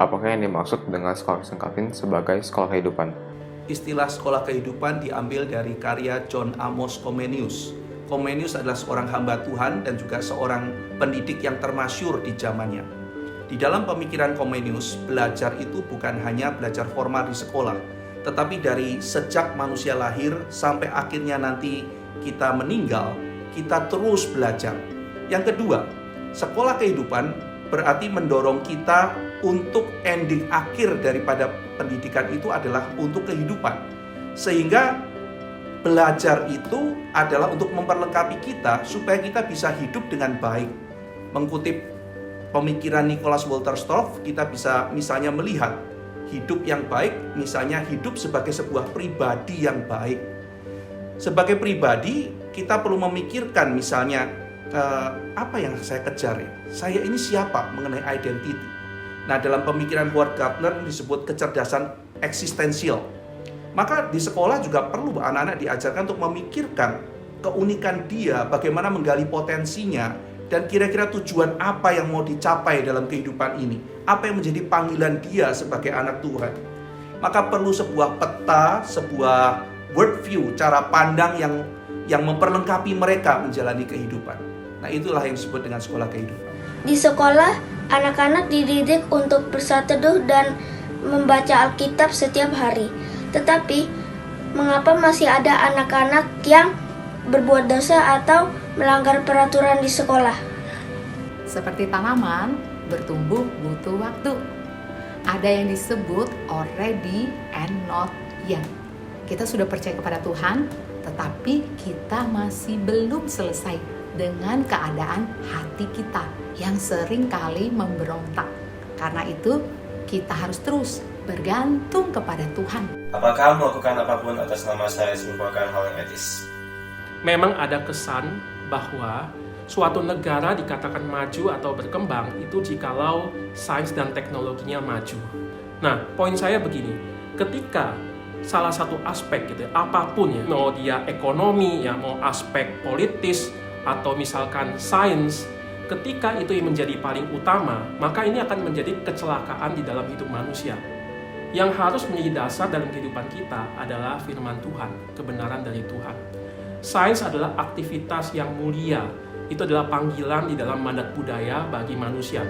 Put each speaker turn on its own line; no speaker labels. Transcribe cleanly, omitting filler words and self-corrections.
apakah yang dimaksud dengan sekolah Kristen Calvin sebagai sekolah kehidupan?
Istilah sekolah kehidupan diambil dari karya John Amos Comenius. Comenius adalah seorang hamba Tuhan dan juga seorang pendidik yang termasyur di zamannya. Di dalam pemikiran Comenius, belajar itu bukan hanya belajar formal di sekolah, tetapi dari sejak manusia lahir sampai akhirnya nanti kita meninggal, kita terus belajar. Yang kedua, sekolah kehidupan berarti mendorong kita untuk ending akhir daripada pendidikan itu adalah untuk kehidupan. Sehingga belajar itu adalah untuk memperlengkapi kita supaya kita bisa hidup dengan baik. Mengutip pemikiran Nicholas Wolterstorff, kita bisa misalnya melihat hidup yang baik, misalnya hidup sebagai sebuah pribadi yang baik. Sebagai pribadi, kita perlu memikirkan misalnya, apa yang saya kejar ya? Saya ini siapa mengenai identity. Nah, dalam pemikiran Howard Gardner disebut kecerdasan eksistensial. Maka di sekolah juga perlu anak-anak diajarkan untuk memikirkan keunikan dia, bagaimana menggali potensinya, dan kira-kira tujuan apa yang mau dicapai dalam kehidupan ini. Apa yang menjadi panggilan dia sebagai anak Tuhan. Maka perlu sebuah peta, sebuah worldview, cara pandang yang memperlengkapi mereka menjalani kehidupan. Nah, itulah yang disebut dengan sekolah kehidupan.
Di sekolah, anak-anak dididik untuk bersateduh dan membaca Alkitab setiap hari. Tetapi, mengapa masih ada anak-anak yang berbuat dosa atau melanggar peraturan di sekolah?
Seperti tanaman, bertumbuh butuh waktu. Ada yang disebut already and not yet. Kita sudah percaya kepada Tuhan, tetapi kita masih belum selesai dengan keadaan hati kita yang sering kali memberontak. Karena itu, kita harus terus bergantung kepada Tuhan.
Apakah melakukan apapun atas nama sains merupakan hal yang etis?
Memang ada kesan bahwa suatu negara dikatakan maju atau berkembang itu jikalau sains dan teknologinya maju. Nah, poin saya begini, ketika salah satu aspek gitu, apapun ya, mau dia ekonomi, ya mau aspek politis, atau misalkan sains, ketika itu yang menjadi paling utama, maka ini akan menjadi kecelakaan di dalam hidup manusia. Yang harus menjadi dasar dalam kehidupan kita adalah firman Tuhan, kebenaran dari Tuhan. Sains adalah aktivitas yang mulia, itu adalah panggilan di dalam mandat budaya bagi manusia.